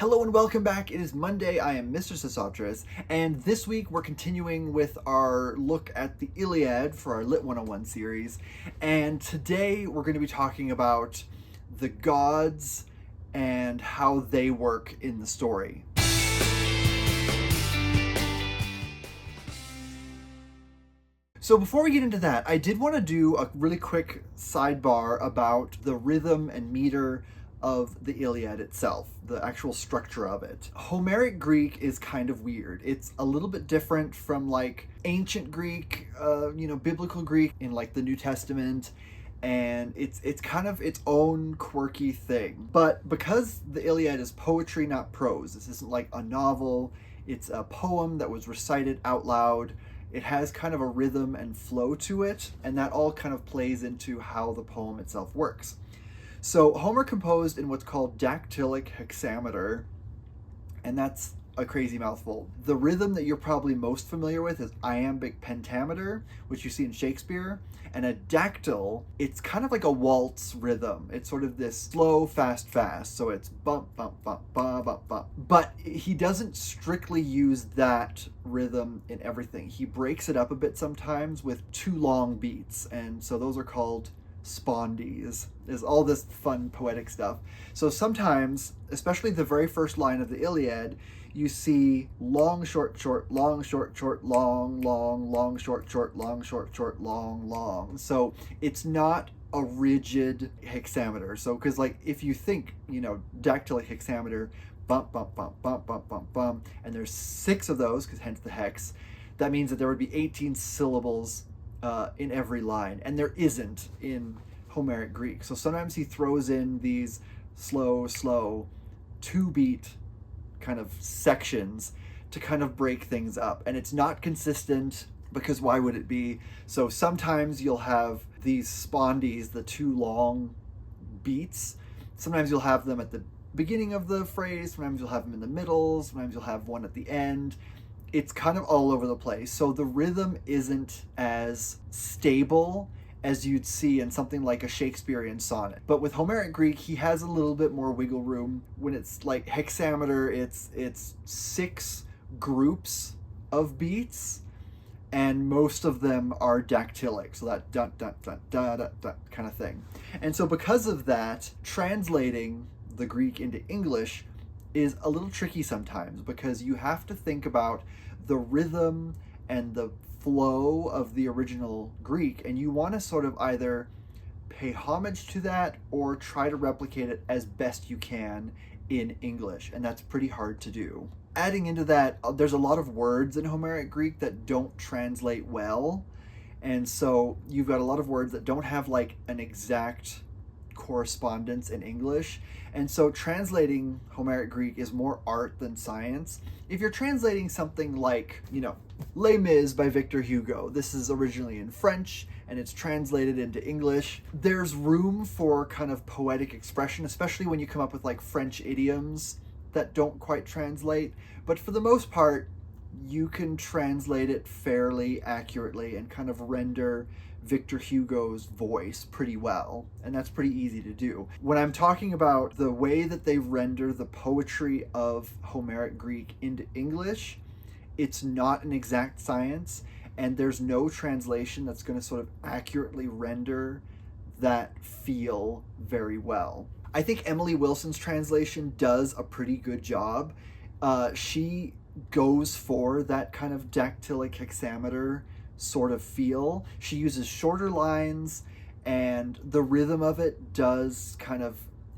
Hello and welcome back. It is Monday. I am Mr. Sosotris, and this week we're continuing with our look at the Iliad for our Lit 101 series. And today we're going to be talking about the gods and how they work in the story. So before we get into that, I did want to do a really quick sidebar about the rhythm and meter of the Iliad itself, the actual structure of it. Homeric Greek is kind of weird. It's a little bit different from like ancient Greek, biblical Greek in like the New Testament, and it's kind of its own quirky thing. But because the Iliad is poetry, not prose, this isn't like a novel, it's a poem that was recited out loud. It has kind of a rhythm and flow to it, and that all kind of plays into how the poem itself works. So Homer composed in what's called dactylic hexameter, and that's a crazy mouthful. The rhythm that you're probably most familiar with is iambic pentameter, which you see in Shakespeare, and a dactyl, it's kind of like a waltz rhythm. It's sort of this slow, fast, fast, so it's bump, bump, bump, bump, bump, bump. But he doesn't strictly use that rhythm in everything. He breaks it up a bit sometimes with two long beats, and so those are called spondies. There's all this fun poetic stuff. So sometimes, especially the very first line of the Iliad, you see long, short, short, long, short, short, long, long, long, short, short, long, short, short, long, long. So it's not a rigid hexameter. So, because like if you think, dactylic hexameter, bump, bump, bump, bump, bump, bump, bump, and there's 6 of those, because hence the hex, that means that there would be 18 syllables in every line, and there isn't in Homeric Greek. So sometimes he throws in these slow 2-beat kind of sections to kind of break things up, and it's not consistent because why would it be? So sometimes you'll have these spondies, the 2 long beats. Sometimes you'll have them at the beginning of the phrase, sometimes you'll have them in the middle, sometimes you'll have one at the end. It's kind of all over the place. So the rhythm isn't as stable as you'd see in something like a Shakespearean sonnet. But with Homeric Greek, he has a little bit more wiggle room. When it's like hexameter, it's 6 groups of beats, and most of them are dactylic. So that dun dun dun dun dun dun kind of thing. And so because of that, translating the Greek into English is a little tricky sometimes, because you have to think about the rhythm and the flow of the original Greek, and you want to sort of either pay homage to that or try to replicate it as best you can in English, and that's pretty hard to do. Adding into that, there's a lot of words in Homeric Greek that don't translate well, and so you've got a lot of words that don't have like an exact correspondence in English, and so translating Homeric Greek is more art than science. If you're translating something like, Les Mis by Victor Hugo, this is originally in French and it's translated into English, there's room for kind of poetic expression, especially when you come up with like French idioms that don't quite translate, but for the most part you can translate it fairly accurately and kind of render Victor Hugo's voice pretty well, and that's pretty easy to do. When I'm talking about the way that they render the poetry of Homeric Greek into English, it's not an exact science, and there's no translation that's going to sort of accurately render that feel very well. I think Emily Wilson's translation does a pretty good job. She goes for that kind of dactylic hexameter sort of feel. She uses shorter lines, and the rhythm of it does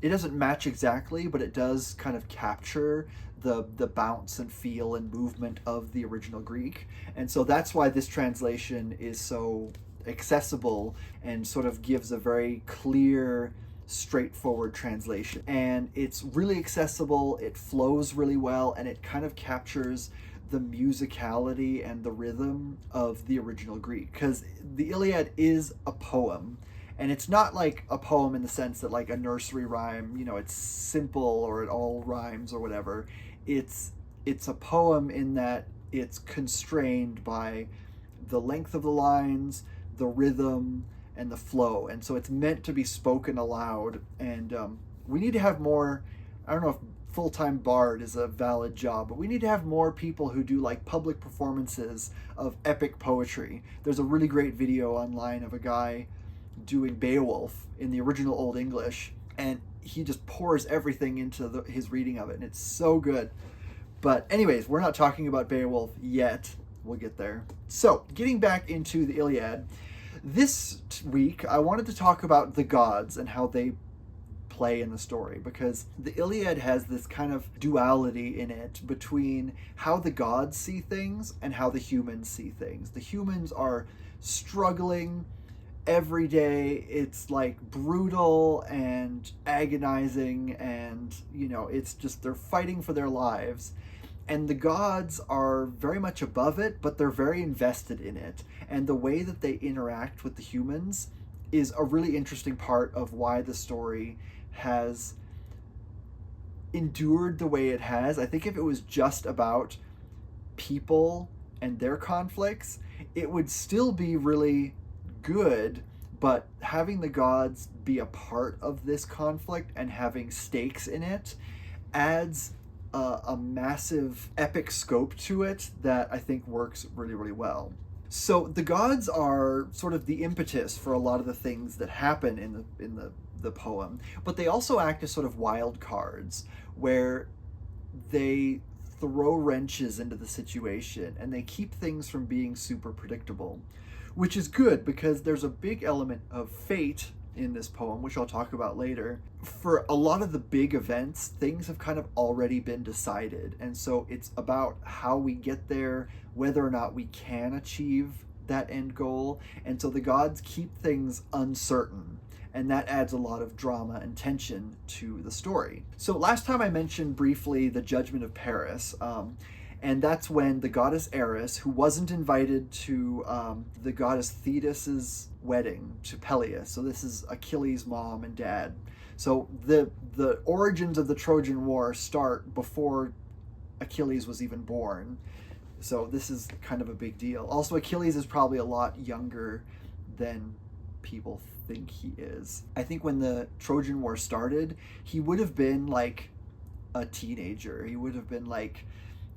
it doesn't match exactly, but it does kind of capture the bounce and feel and movement of the original Greek. And so that's why this translation is so accessible and sort of gives a very clear, straightforward translation. And it's really accessible, it flows really well, and it kind of captures the musicality and the rhythm of the original Greek, because the Iliad is a poem, and it's not like a poem in the sense that like a nursery rhyme, it's simple or it all rhymes or whatever. It's a poem in that it's constrained by the length of the lines, the rhythm, and the flow, and so it's meant to be spoken aloud. And we need to have more, I don't know if full-time bard is a valid job, but we need to have more people who do like public performances of epic poetry. There's a really great video online of a guy doing Beowulf in the original Old English, and he just pours everything into his reading of it, and it's so good. But anyways, we're not talking about Beowulf yet. We'll get there. So, getting back into the Iliad, this week I wanted to talk about the gods and how they play in the story, because the Iliad has this kind of duality in it between how the gods see things and how the humans see things. The humans are struggling every day. It's like brutal and agonizing, and it's just they're fighting for their lives. And the gods are very much above it, but they're very invested in it. And the way that they interact with the humans is a really interesting part of why the story has endured the way it has. I think if it was just about people and their conflicts, it would still be really good, but having the gods be a part of this conflict and having stakes in it adds a massive epic scope to it that I think works really, really well. So the gods are sort of the impetus for a lot of the things that happen in the poem, but they also act as sort of wild cards where they throw wrenches into the situation and they keep things from being super predictable, which is good because there's a big element of fate in this poem, which I'll talk about later. For a lot of the big events, things have kind of already been decided, and so it's about how we get there, whether or not we can achieve that end goal. And so the gods keep things uncertain, and that adds a lot of drama and tension to the story. So last time I mentioned briefly the judgment of Paris, and that's when the goddess Eris, who wasn't invited to the goddess Thetis's wedding to Peleus. So this is Achilles' mom and dad. So the origins of the Trojan War start before Achilles was even born. So this is kind of a big deal. Also, Achilles is probably a lot younger than people think he is. I think when the Trojan War started, he would have been like a teenager. He would have been like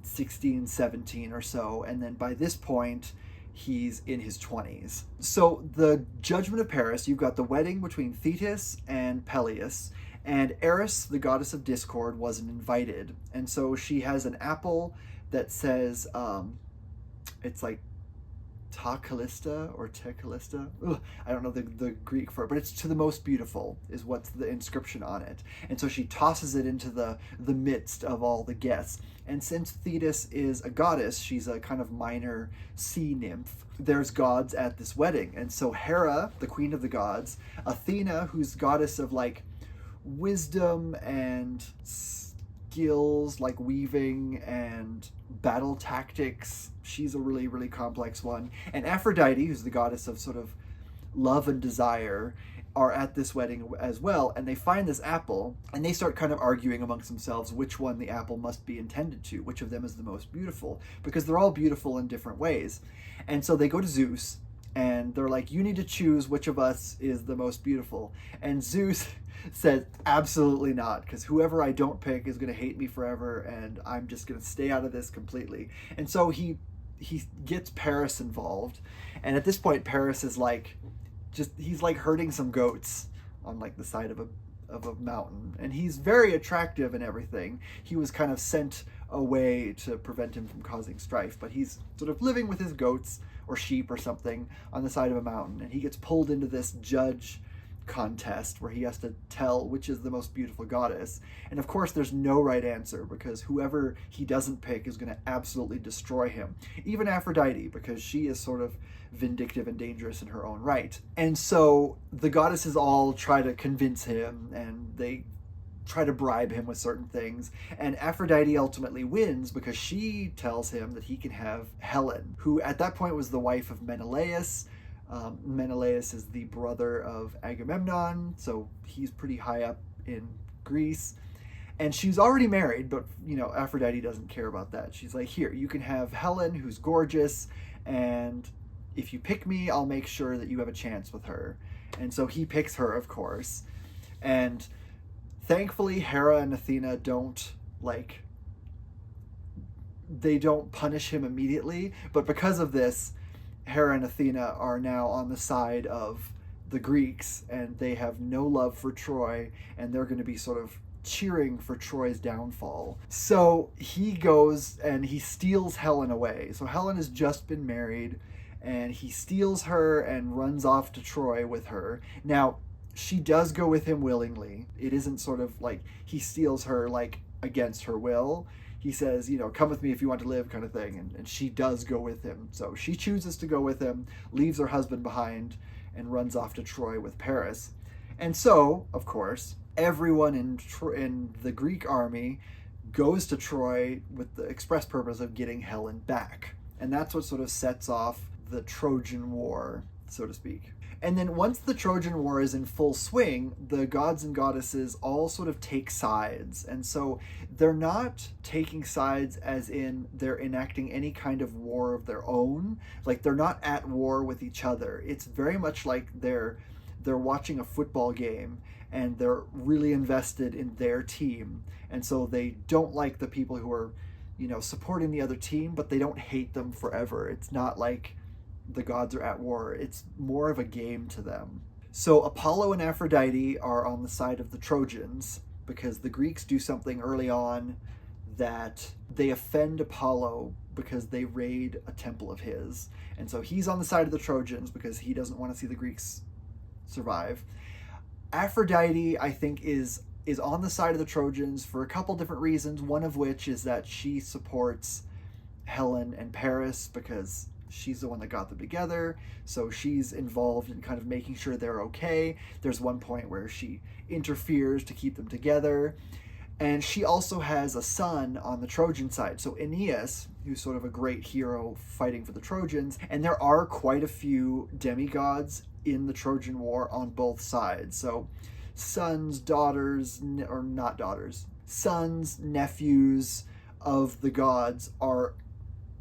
16, 17 or so, and then by this point he's in his 20s. So the judgment of Paris, you've got the wedding between Thetis and Peleus, and Eris, the goddess of discord, wasn't invited, and so she has an apple that says it's like Ta Callista or Te Callista. I don't know the Greek for it, but it's to the most beautiful is what's the inscription on it. And so she tosses it into the midst of all the guests. And since Thetis is a goddess, she's a kind of minor sea nymph, there's gods at this wedding. And so Hera, the queen of the gods, Athena, who's goddess of like wisdom and skills like weaving and battle tactics, she's a really, really complex one, and Aphrodite, who's the goddess of sort of love and desire, are at this wedding as well. And they find this apple and they start kind of arguing amongst themselves which one the apple must be intended to, which of them is the most beautiful, because they're all beautiful in different ways. And so they go to Zeus and they're like, you need to choose which of us is the most beautiful. And Zeus says, absolutely not, because whoever I don't pick is going to hate me forever, and I'm just going to stay out of this completely. And so he gets Paris involved, and at this point Paris is like, he's like herding some goats on like the side of a mountain, and he's very attractive and everything. He was kind of sent away to prevent him from causing strife, but he's sort of living with his goats or sheep or something on the side of a mountain, and he gets pulled into this judge contest where he has to tell which is the most beautiful goddess. And of course there's no right answer, because whoever he doesn't pick is going to absolutely destroy him, even Aphrodite, because she is sort of vindictive and dangerous in her own right. And so the goddesses all try to convince him, and they try to bribe him with certain things, and Aphrodite ultimately wins because she tells him that he can have Helen, who at that point was the wife of Menelaus. Menelaus is the brother of Agamemnon, so he's pretty high up in Greece. And she's already married, but Aphrodite doesn't care about that. She's like, here, you can have Helen, who's gorgeous, and if you pick me, I'll make sure that you have a chance with her. And so he picks her, of course. And thankfully, Hera and Athena don't like, they don't punish him immediately, but because of this, Hera and Athena are now on the side of the Greeks, and they have no love for Troy, and they're going to be sort of cheering for Troy's downfall. So he goes and he steals Helen away. So Helen has just been married, and he steals her and runs off to Troy with her. Now, she does go with him willingly. It isn't sort of like he steals her like against her will. He says, you know, come with me if you want to live, kind of thing. And she does go with him. So she chooses to go with him, leaves her husband behind, and runs off to Troy with Paris. And so, of course, everyone in the Greek army goes to Troy with the express purpose of getting Helen back. And that's what sort of sets off the Trojan War, so to speak. And then once the Trojan War is in full swing, the gods and goddesses all sort of take sides. And so they're not taking sides as in they're enacting any kind of war of their own. Like, they're not at war with each other. It's very much like they're watching a football game and they're really invested in their team. And so they don't like the people who are, you know, supporting the other team, but they don't hate them forever. It's not like the gods are at war. It's more of a game to them. So Apollo and Aphrodite are on the side of the Trojans because the Greeks do something early on that they offend Apollo because they raid a temple of his. And so he's on the side of the Trojans because he doesn't want to see the Greeks survive. Aphrodite, I think, is on the side of the Trojans for a couple different reasons, one of which is that she supports Helen and Paris because she's the one that got them together, so she's involved in kind of making sure they're okay. There's one point where she interferes to keep them together, and she also has a son on the Trojan side, so Aeneas, who's sort of a great hero fighting for the Trojans, and there are quite a few demigods in the Trojan War on both sides. So sons, daughters, or not daughters, sons, nephews of the gods are,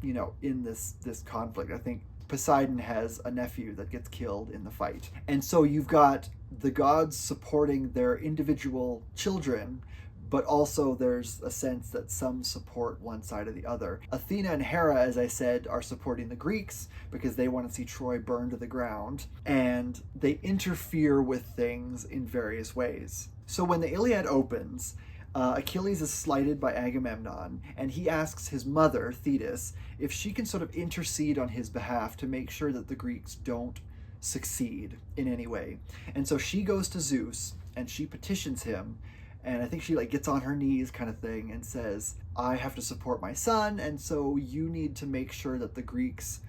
you know, in this conflict. I think Poseidon has a nephew that gets killed in the fight. And so you've got the gods supporting their individual children, but also there's a sense that some support one side or the other. Athena and Hera, as I said, are supporting the Greeks because they want to see Troy burned to the ground, and they interfere with things in various ways. So when the Iliad opens, Achilles is slighted by Agamemnon, and he asks his mother, Thetis, if she can sort of intercede on his behalf to make sure that the Greeks don't succeed in any way. And so she goes to Zeus, and she petitions him, and I think she like gets on her knees kind of thing and says, I have to support my son, and so you need to make sure that the Greeks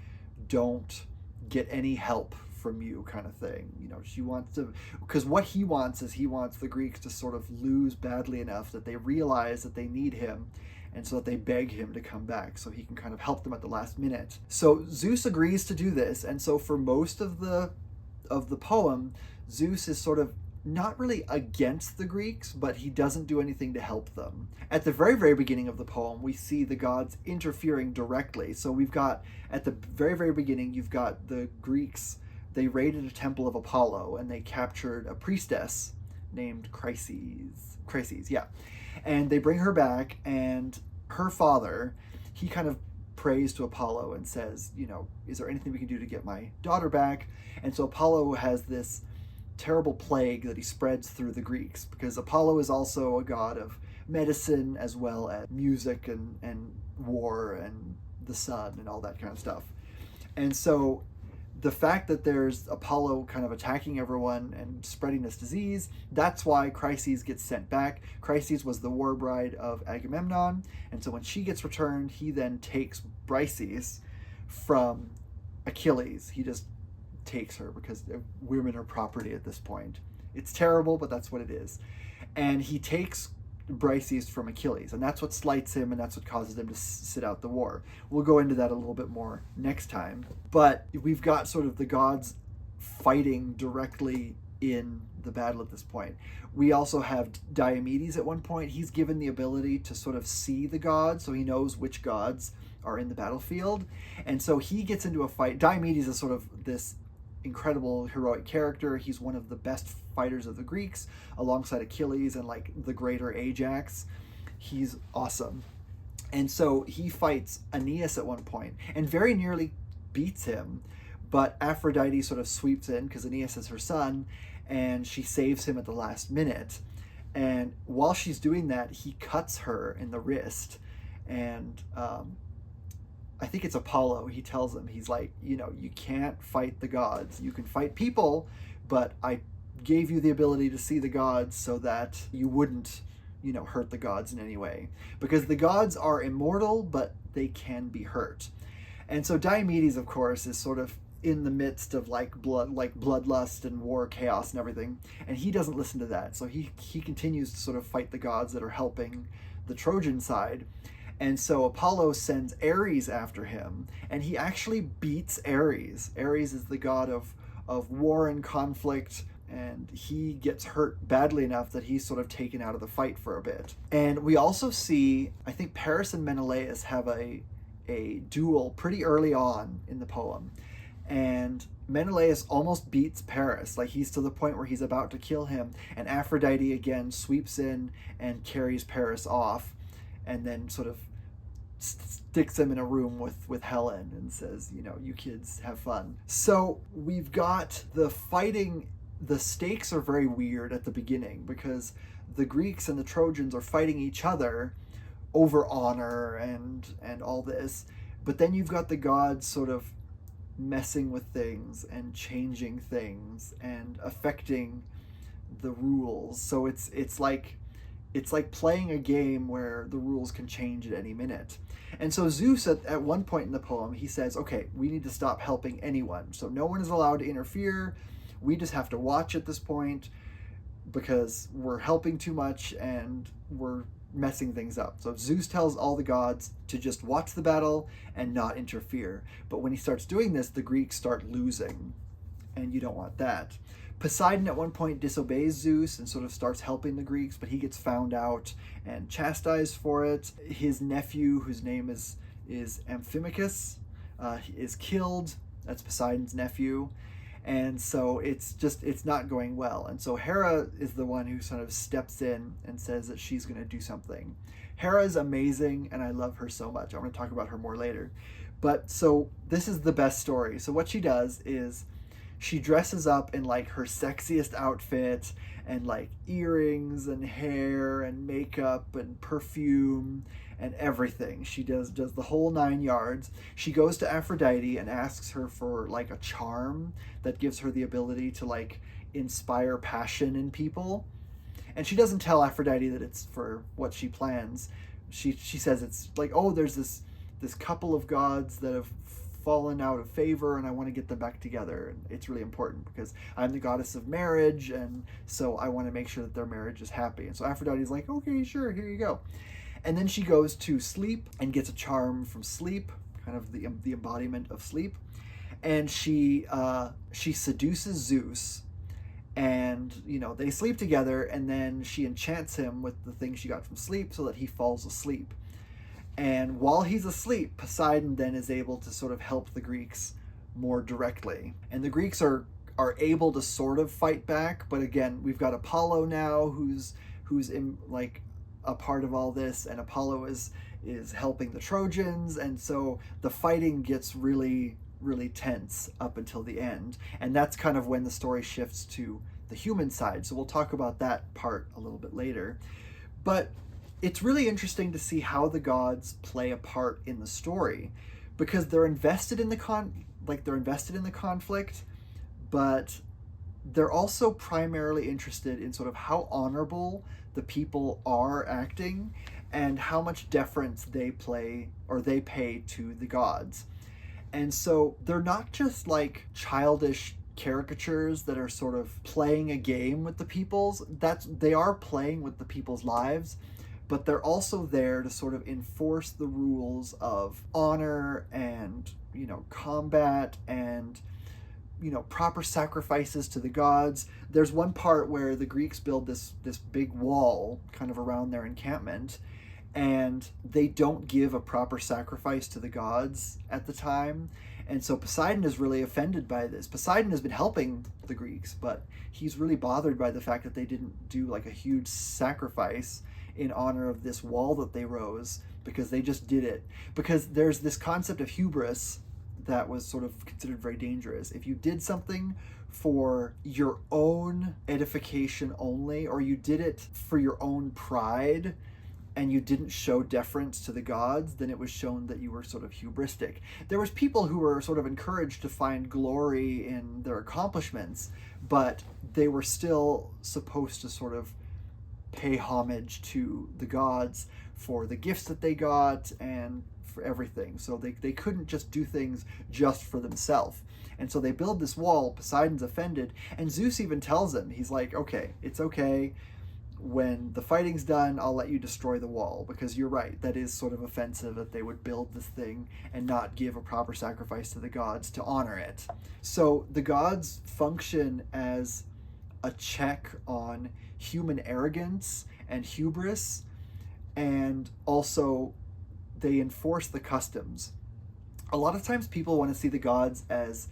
don't get any help from you, kind of thing. You know, she wants to, because what he wants is he wants the Greeks to sort of lose badly enough that they realize that they need him, and so that they beg him to come back so he can kind of help them at the last minute. So Zeus agrees to do this, and so for most of the poem, Zeus is sort of not really against the Greeks, but he doesn't do anything to help them. At the very, very beginning of the poem, we see the gods interfering directly. So we've got, at the very, very beginning, you've got the Greeks. They raided a temple of Apollo, and they captured a priestess named Chryses, yeah. And they bring her back, and her father, he kind of prays to Apollo and says, you know, is there anything we can do to get my daughter back? And so Apollo has this terrible plague that he spreads through the Greeks, because Apollo is also a god of medicine as well as music and war and the sun and all that kind of stuff. And so the fact that there's Apollo kind of attacking everyone and spreading this disease, that's why Chryses gets sent back. Chryses was the war bride of Agamemnon, and so when she gets returned, he then takes Briseis from Achilles. He just takes her because women are property at this point. It's terrible, but that's what it is. And he takes Briseis from Achilles, and that's what slights him, and that's what causes him to sit out the war. We'll go into that a little bit more next time. But we've got sort of the gods fighting directly in the battle at this point. We also have Diomedes at one point. He's given the ability to sort of see the gods, so he knows which gods are in the battlefield. And so he gets into a fight. Diomedes is sort of this incredible heroic character. He's one of the best fighters of the Greeks alongside Achilles and like the greater Ajax. He's awesome. And so he fights Aeneas at one point and very nearly beats him. But Aphrodite sort of sweeps in because Aeneas is her son, and she saves him at the last minute. And while she's doing that, he cuts her in the wrist. And I think it's Apollo. He tells him, he's like, you can't fight the gods. You can fight people, but I gave you the ability to see the gods so that you wouldn't hurt the gods in any way, because the gods are immortal, but they can be hurt. And so Diomedes, of course, is sort of in the midst of bloodlust and war, chaos and everything, and he doesn't listen to that. So he continues to sort of fight the gods that are helping the Trojan side. And so Apollo sends Ares after him, and he actually beats Ares. Ares is the god of war and conflict, and he gets hurt badly enough that he's sort of taken out of the fight for a bit. And we also see, I think Paris and Menelaus have a duel pretty early on in the poem. And Menelaus almost beats Paris. Like, he's to the point where he's about to kill him. And Aphrodite again sweeps in and carries Paris off, and then sort of sticks him in a room with Helen and says, you kids have fun. So we've got the fighting. The stakes are very weird at the beginning because the Greeks and the Trojans are fighting each other over honor and all this. But then you've got the gods sort of messing with things and changing things and affecting the rules. So it's like playing a game where the rules can change at any minute. And so Zeus, at one point in the poem, he says, okay, we need to stop helping anyone. So no one is allowed to interfere. We just have to watch at this point because we're helping too much and we're messing things up. So Zeus tells all the gods to just watch the battle and not interfere. But when he starts doing this, the Greeks start losing, and you don't want that. Poseidon at one point disobeys Zeus and sort of starts helping the Greeks, but he gets found out and chastised for it. His nephew, whose name is Amphimachus, is killed. That's Poseidon's nephew. And so it's not going well. And so Hera is the one who sort of steps in and says that she's going to do something. Hera is amazing, and I love her so much. I'm going to talk about her more later. But so this is the best story. So what she does is she dresses up in like her sexiest outfit and like earrings and hair and makeup and perfume and everything. She does the whole 9 yards. She goes to Aphrodite and asks her for like a charm that gives her the ability to like inspire passion in people. And she doesn't tell Aphrodite that it's for what she plans. She says it's like, oh, there's this couple of gods that have fallen out of favor and I want to get them back together. And it's really important because I'm the goddess of marriage, and so I want to make sure that their marriage is happy. And so Aphrodite's like, okay, sure, here you go. And then she goes to sleep and gets a charm from sleep, kind of the embodiment of sleep. And she seduces Zeus, and they sleep together, and then she enchants him with the thing she got from sleep so that he falls asleep. And while he's asleep, Poseidon then is able to sort of help the Greeks more directly. And the Greeks are able to sort of fight back, but again, we've got Apollo now who's in like a part of all this, and Apollo is helping the Trojans, and so the fighting gets really, really tense up until the end. And that's kind of when the story shifts to the human side. So we'll talk about that part a little bit later. But it's really interesting to see how the gods play a part in the story, because they're invested in the conflict, but they're also primarily interested in sort of how honorable the people are acting and how much deference they pay to the gods. And so they're not just like childish caricatures that are sort of playing a game with the people's. They are playing with the people's lives, but they're also there to sort of enforce the rules of honor and, combat and, proper sacrifices to the gods. There's one part where the Greeks build this big wall kind of around their encampment, and they don't give a proper sacrifice to the gods at the time. And so Poseidon is really offended by this. Poseidon has been helping the Greeks, but he's really bothered by the fact that they didn't do like a huge sacrifice in honor of this wall that they rose because they just did it. Because there's this concept of hubris that was sort of considered very dangerous. If you did something for your own edification only, or you did it for your own pride, and you didn't show deference to the gods, then it was shown that you were sort of hubristic. There was people who were sort of encouraged to find glory in their accomplishments, but they were still supposed to sort of pay homage to the gods for the gifts that they got and for everything. So they couldn't just do things just for themselves. And so they build this wall. Poseidon's offended, and Zeus even tells him, he's like, okay, it's okay. When the fighting's done, I'll let you destroy the wall, because you're right, that is sort of offensive that they would build this thing and not give a proper sacrifice to the gods to honor it. So the gods function as a check on human arrogance and hubris, and also they enforce the customs. A lot of times people want to see the gods as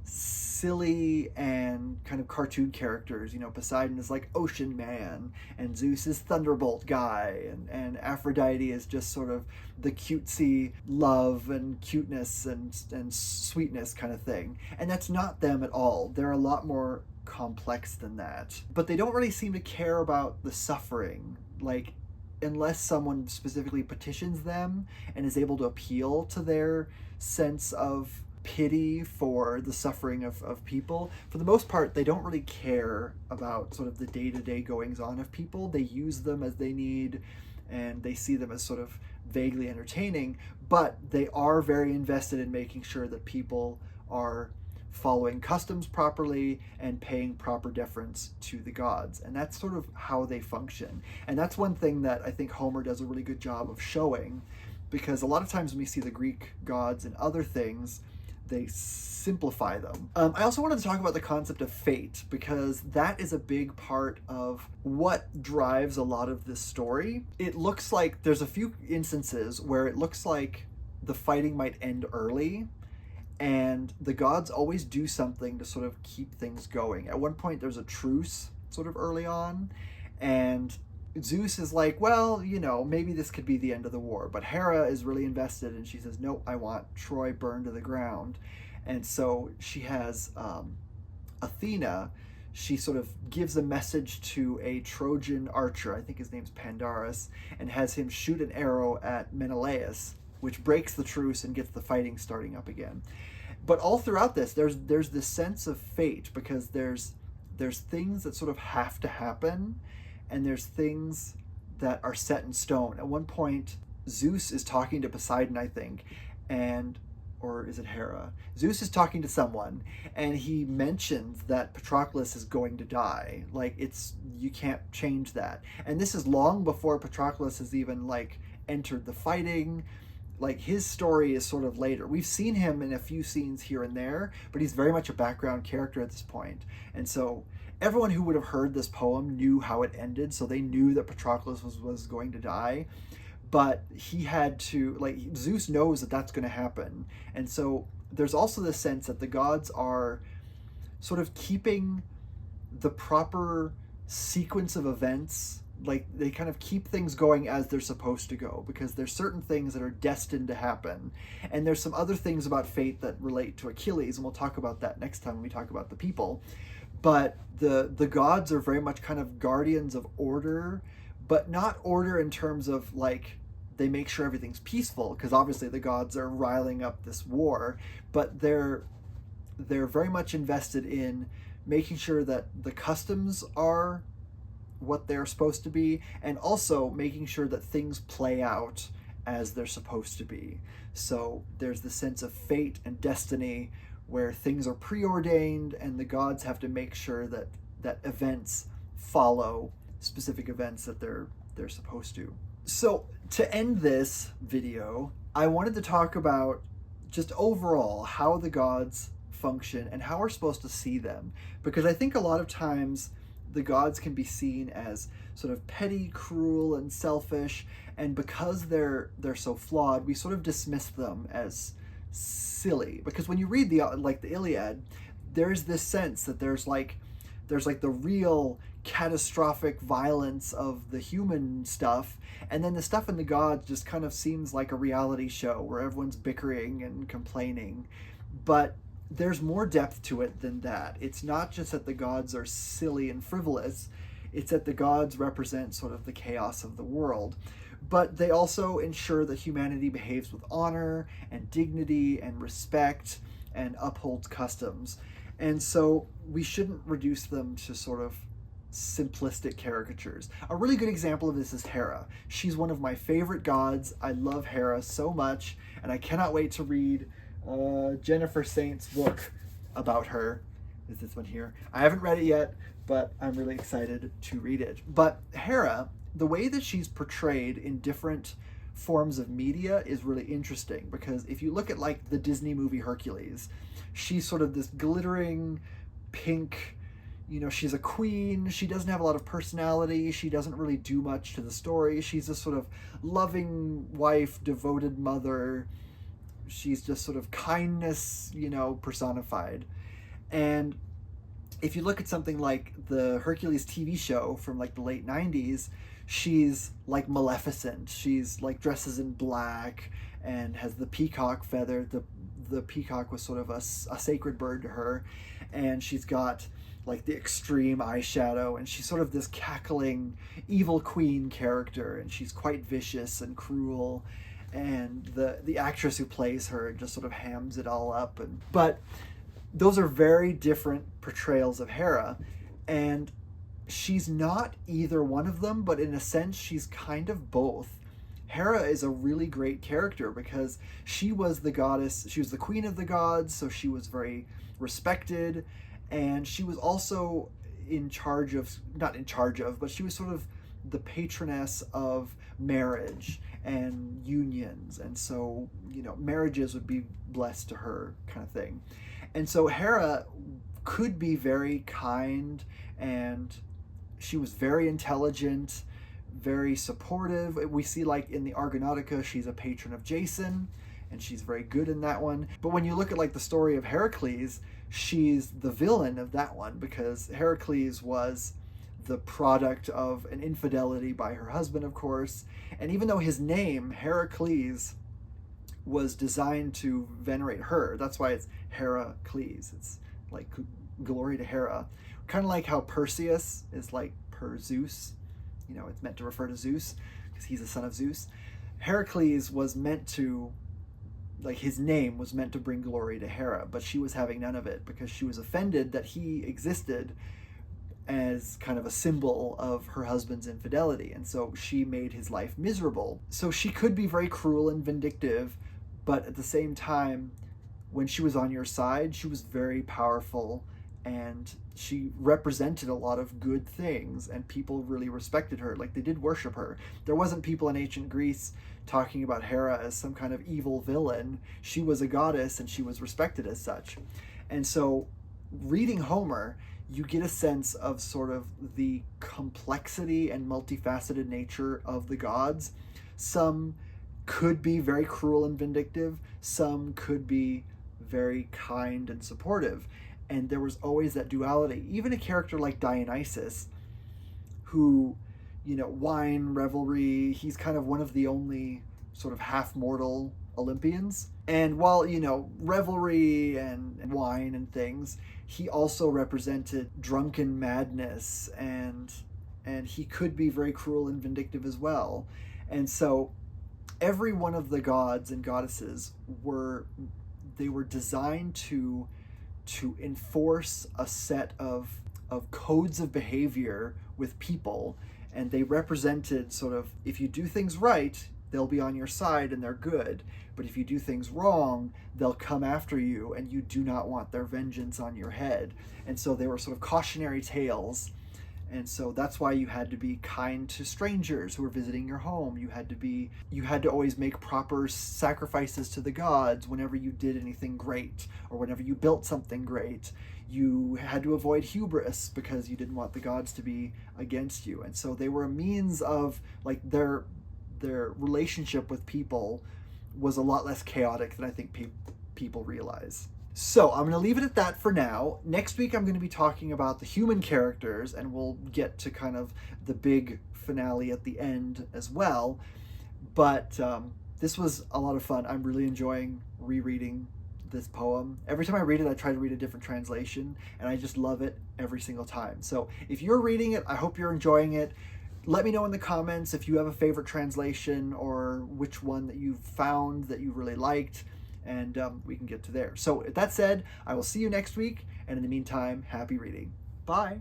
silly and kind of cartoon characters. You know, Poseidon is like Ocean Man, and Zeus is Thunderbolt guy, and Aphrodite is just sort of the cutesy love and cuteness and sweetness kind of thing. And that's not them at all. They're a lot more complex than that. But they don't really seem to care about the suffering. Like, unless someone specifically petitions them and is able to appeal to their sense of pity for the suffering of people, for the most part, they don't really care about sort of the day-to-day goings-on of people. They use them as they need, and they see them as sort of vaguely entertaining, but they are very invested in making sure that people are following customs properly and paying proper deference to the gods. And that's sort of how they function. And that's one thing that I think Homer does a really good job of showing, because a lot of times when we see the Greek gods and other things, they simplify them. I also wanted to talk about the concept of fate, because that is a big part of what drives a lot of this story. It looks like there's a few instances where it looks like the fighting might end early, and the gods always do something to sort of keep things going. At one point, there's a truce sort of early on, and Zeus is like, well, you know, maybe this could be the end of the war. But Hera is really invested, and she says, no, I want Troy burned to the ground. And so she has Athena. She sort of gives a message to a Trojan archer, I think his name's Pandarus, and has him shoot an arrow at Menelaus, which breaks the truce and gets the fighting starting up again. But all throughout this, there's this sense of fate, because there's things that sort of have to happen, and there's things that are set in stone. At one point, Zeus is talking to Poseidon, I think, or is it Hera? Zeus is talking to someone, and he mentions that Patroclus is going to die. Like, you can't change that. And this is long before Patroclus has even, like, entered the fighting. Like, his story is sort of later. We've seen him in a few scenes here and there, but he's very much a background character at this point. And so everyone who would have heard this poem knew how it ended, so they knew that Patroclus was going to die. But he had to, like, Zeus knows that that's going to happen. And so there's also this sense that the gods are sort of keeping the proper sequence of events. Like, they kind of keep things going as they're supposed to go, because there's certain things that are destined to happen. And there's some other things about fate that relate to Achilles, and we'll talk about that next time when we talk about the people. But the gods are very much kind of guardians of order, but not order in terms of, like, they make sure everything's peaceful, because obviously the gods are riling up this war, but they're very much invested in making sure that the customs are what they're supposed to be, and also making sure that things play out as they're supposed to be. So there's the sense of fate and destiny where things are preordained, and the gods have to make sure that events follow specific events that they're supposed to. So to end this video, I wanted to talk about just overall how the gods function and how we're supposed to see them, because I think a lot of times the gods can be seen as sort of petty, cruel, and selfish, and because they're so flawed, we sort of dismiss them as silly. Because when you read the Iliad, there's this sense that there's like there's like the real catastrophic violence of the human stuff, and then the stuff in the gods just kind of seems like a reality show where everyone's bickering and complaining. But there's more depth to it than that. It's not just that the gods are silly and frivolous, it's that the gods represent sort of the chaos of the world. But they also ensure that humanity behaves with honor and dignity and respect and upholds customs. And so we shouldn't reduce them to sort of simplistic caricatures. A really good example of this is Hera. She's one of my favorite gods. I love Hera so much, and I cannot wait to read Jennifer Saint's book about her. Is this one here? I haven't read it yet, but I'm really excited to read it. But Hera, the way that she's portrayed in different forms of media is really interesting, because if you look at like the Disney movie Hercules, she's sort of this glittering pink, she's a queen. She doesn't have a lot of personality. She doesn't really do much to the story. She's a sort of loving wife, devoted mother. She's just sort of kindness, personified. And if you look at something like the Hercules TV show from like the late 90s, she's like Maleficent. She's like dresses in black and has the peacock feather. The peacock was sort of a sacred bird to her. And she's got like the extreme eyeshadow, and she's sort of this cackling evil queen character, and she's quite vicious and cruel. And the actress who plays her just sort of hams it all up. But those are very different portrayals of Hera, and she's not either one of them, but in a sense she's kind of both. Hera is a really great character because she was the goddess, she was the queen of the gods, so she was very respected, and she was also but she was sort of the patroness of marriage and unions, and so marriages would be blessed to her, kind of thing. And so Hera could be very kind, and she was very intelligent, very supportive. We see like in the Argonautica, she's a patron of Jason, and she's very good in that one. But when you look at like the story of Heracles, she's the villain of that one, because Heracles was the product of an infidelity by her husband, of course. And even though his name, Heracles, was designed to venerate her, that's why it's Heracles. It's like glory to Hera. Kind of like how Perseus is like per Zeus. It's meant to refer to Zeus because he's the son of Zeus. Heracles was meant to, like, his name was meant to bring glory to Hera, but she was having none of it because she was offended that he existed as kind of a symbol of her husband's infidelity, and so she made his life miserable. So she could be very cruel and vindictive, but at the same time, when she was on your side, she was very powerful, and she represented a lot of good things, and people really respected her. Like, they did worship her. There wasn't people in ancient Greece talking about Hera as some kind of evil villain. She was a goddess, and she was respected as such. And so, reading Homer, you get a sense of sort of the complexity and multifaceted nature of the gods. Some could be very cruel and vindictive. Some could be very kind and supportive. And there was always that duality. Even a character like Dionysus, who, wine, revelry, he's kind of one of the only sort of half-mortal Olympians. And while, revelry and wine and things, he also represented drunken madness, and he could be very cruel and vindictive as well. And so every one of the gods and goddesses were designed to enforce a set of codes of behavior with people, and they represented sort of, if you do things right, they'll be on your side and they're good, but if you do things wrong, they'll come after you, and you do not want their vengeance on your head. And so they were sort of cautionary tales. And so that's why you had to be kind to strangers who were visiting your home. You had to always make proper sacrifices to the gods whenever you did anything great, or whenever you built something great. You had to avoid hubris because you didn't want the gods to be against you. And so they were a means of, like, their relationship with people was a lot less chaotic than I think people realize. So I'm going to leave it at that for now. Next week, I'm going to be talking about the human characters, and we'll get to kind of the big finale at the end as well. But this was a lot of fun. I'm really enjoying rereading this poem. Every time I read it, I try to read a different translation, and I just love it every single time. So if you're reading it, I hope you're enjoying it. Let me know in the comments if you have a favorite translation or which one that you've found that you really liked, and we can get to there. So with that said, I will see you next week, and in the meantime, happy reading. Bye.